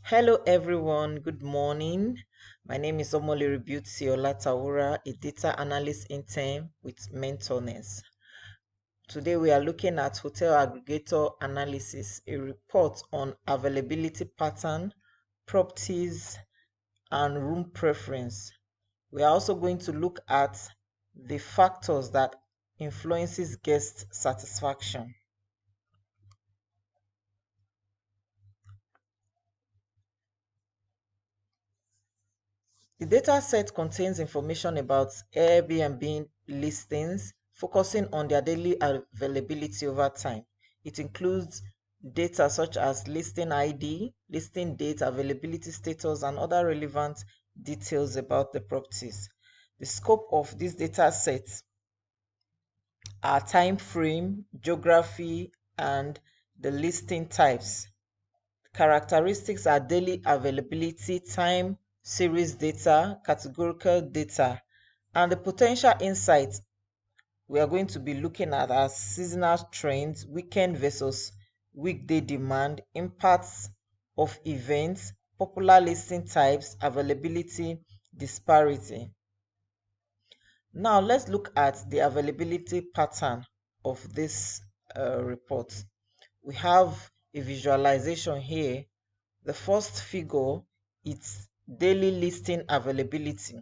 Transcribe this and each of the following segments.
Hello everyone, good morning. My name is Omolere Beauty Olatawura, a data analyst intern with Mentorness. Today we are looking at hotel aggregator analysis, a report on availability pattern, properties, and room preference. We are also going to look at the factors that influences guest satisfaction. The data set contains information about Airbnb listings, focusing on their daily availability over time. It includes data such as listing ID, listing date, availability status, and other relevant details about the properties. The scope of this data set are time frame, geography, and the listing types. Characteristics are daily availability, time, series data, categorical data, and the potential insights we are going to be looking at are seasonal trends, weekend versus weekday demand, impacts of events, popular listing types, availability, disparity. Now let's look at the availability pattern of this report. We have a visualization here. The first figure is daily listing availability.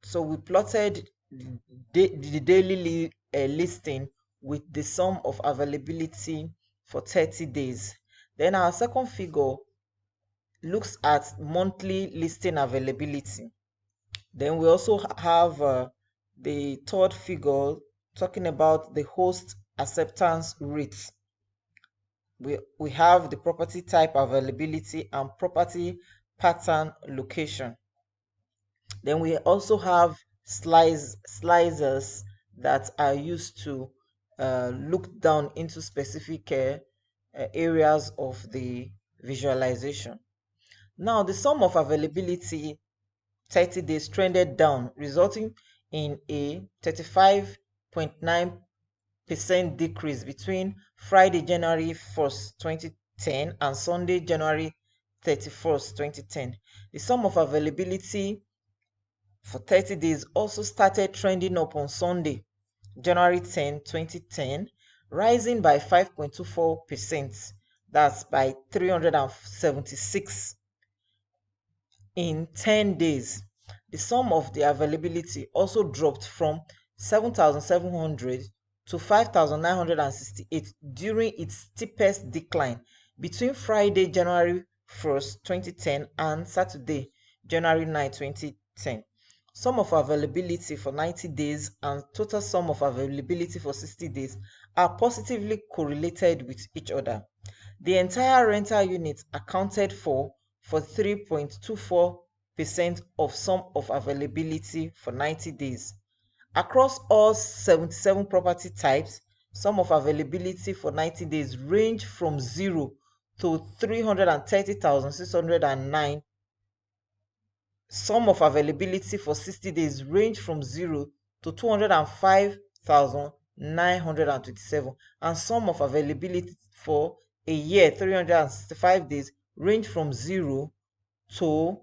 So we plotted the daily listing with the sum of availability for 30 days. Then our second figure looks at monthly listing availability. Then we also have the third figure talking about the host acceptance rates. We have the property type availability and property pattern location. Then we also have slicers that are used to look down into specific areas of the visualization. Now, the sum of availability 30 days trended down, resulting in a 35.9% decrease between Friday, January 1st, 2010 and Sunday, January 31st, 2010. The sum of availability for 30 days also started trending up on Sunday, January 10, 2010, rising by 5.24%. That's by 376 in 10 days. The sum of the availability also dropped from 7,700 to 5,968 during its steepest decline between Friday, January 1st, 2010 and Saturday, January 9, 2010. Sum of availability for 90 days and total sum of availability for 60 days are positively correlated with each other. The entire rental unit accounted for 3.24% of sum of availability for 90 days. Across all 77 property types, sum of availability for 90 days range from 0 to 330,609. Sum of availability for 60 days range from 0 to 205,927, and sum of availability for a year 365 days range from 0 to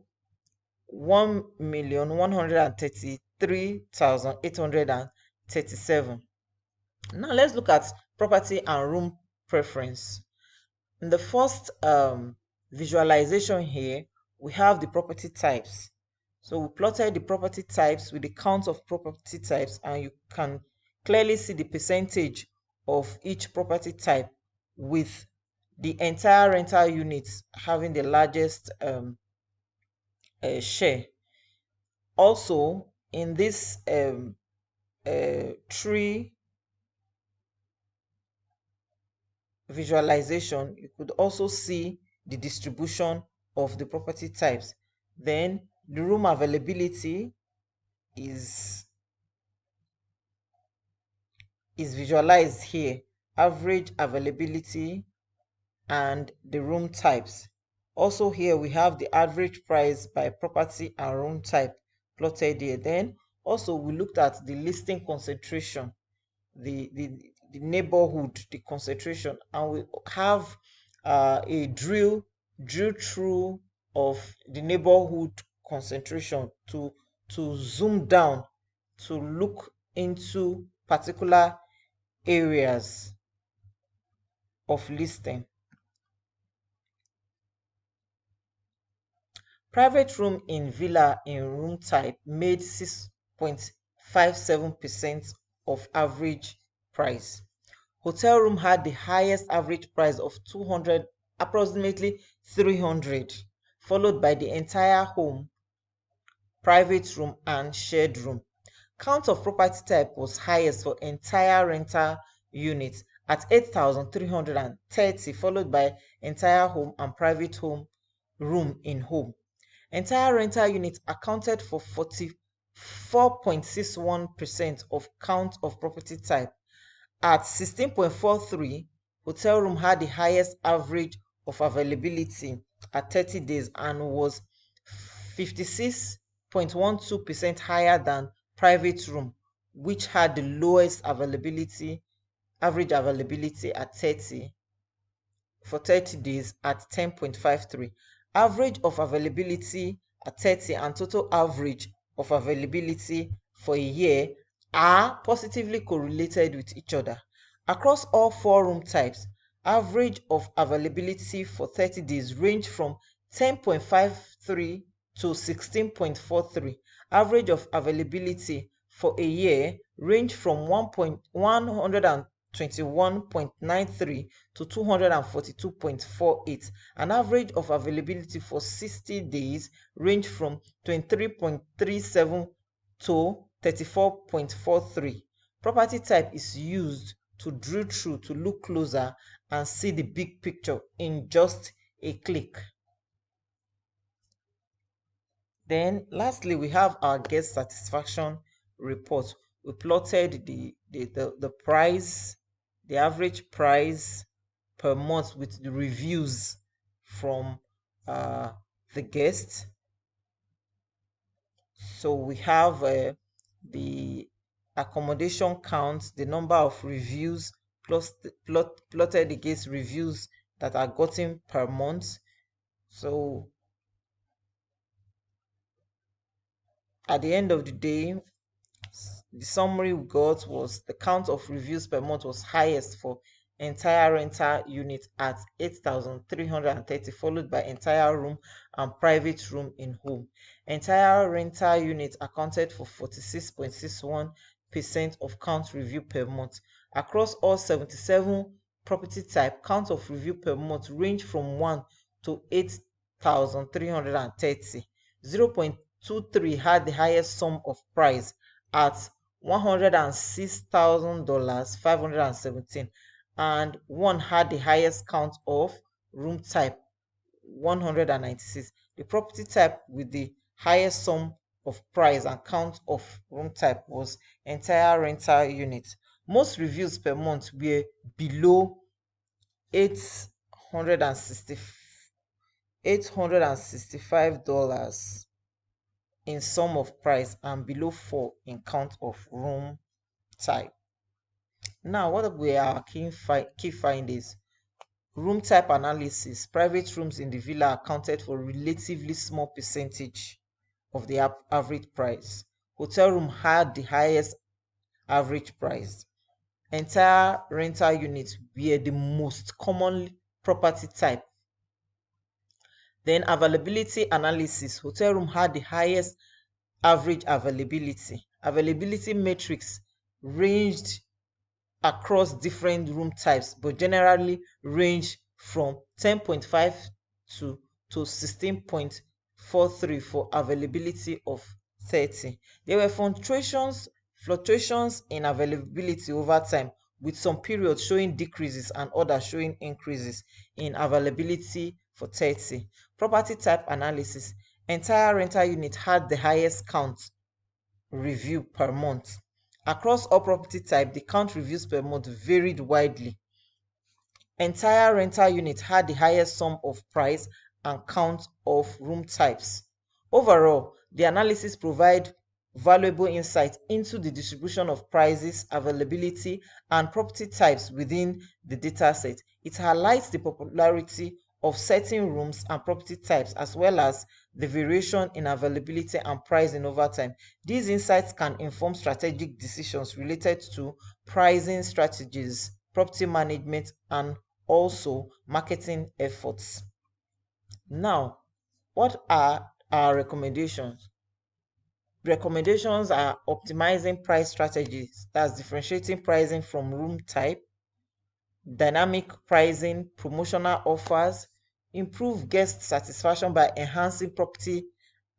1,133,837. Now let's look at property and room preference. In the first visualization here, we have the property types. So we plotted the property types with the count of property types, and you can clearly see the percentage of each property type, with the entire rental units having the largest share. Also, in this tree visualization, you could also see the distribution of the property types. Then the room availability is visualized here, average availability and the room types. Also here we have the average price by property and room type plotted here. Then also we looked at the listing concentration, the neighborhood, the concentration, and we have a drill drew through of the neighborhood concentration to zoom down to look into particular areas of listing. Private room in villa in room type made 6.57% of average price. Hotel room had the highest average price of 200, approximately 300, followed by the entire home, private room, and shared room. Count of property type was highest for entire rental units at 8,330, followed by entire home and private home room in home. Entire rental units accounted for 44.61% of count of property type. At 16.43, hotel room had the highest average of availability at 30 days and was 56.12% higher than private room, which had the lowest average availability at 30 days at 10.53. Average of availability at 30 and total average of availability for a year are positively correlated with each other. Across all four room types, average of availability for 30 days range from 10.53 to 16.43. Average of availability for a year range from 121.93 to 242.48. An average of availability for 60 days range from 23.37 to 34.43. Property type is used to drill through to look closer and see the big picture in just a click. Then lastly, we have our guest satisfaction report. We plotted the price, the average price per month with the reviews from uh, the guests. So we have the accommodation count, the number of reviews plus plotted against reviews that are gotten per month. So at the end of the day, the summary we got was the count of reviews per month was highest for entire rental unit at 8,330, followed by entire room and private room in home. Entire rental unit accounted for 46.61% of count review per month. Across all 77 property type, count of review per month range from 1 to 8,330. 0.23 had the highest sum of price at $106,517, and one had the highest count of room type, 196. The property type with the highest sum of price and count of room type was entire rental unit. Most reviews per month were below 860 $865 in sum of price and below 4 in count of room type. Now, what were our key findings? Room type analysis. Private rooms in the villa accounted for a relatively small percentage of the average price. Hotel room had the highest average price. Entire rental units were the most common property type. Then availability analysis. Hotel room had the highest average availability. Availability matrix ranged across different room types, but generally range from 10.5 to 16.43 for availability of 30. There were fluctuations in availability over time, with some periods showing decreases and others showing increases in availability for 30. Property type analysis. Entire rental unit had the highest count review per month. Across all property type, the count reviews per month varied widely. Entire rental unit had the highest sum of price and count of room types. Overall, the analysis provide valuable insight into the distribution of prices, availability, and property types within the dataset. It highlights the popularity of certain rooms and property types, as well as the variation in availability and pricing over time. These insights can inform strategic decisions related to pricing strategies, property management, and also marketing efforts. Now, what are our recommendations? Recommendations are optimizing price strategies, that's differentiating pricing from room type, dynamic pricing, promotional offers, improve guest satisfaction by enhancing property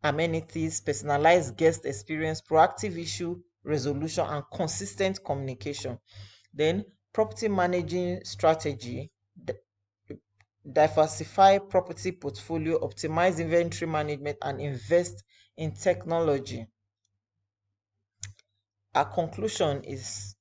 amenities, personalized guest experience, proactive issue resolution, and consistent communication. Then, property managing strategy, diversify property portfolio, optimize inventory management, and invest in technology. Our conclusion is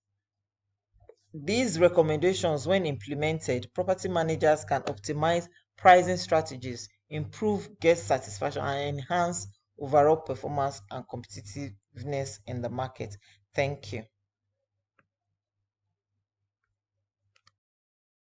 these recommendations, when implemented, property managers can optimize pricing strategies, improve guest satisfaction, and enhance overall performance and competitiveness in the market. Thank you.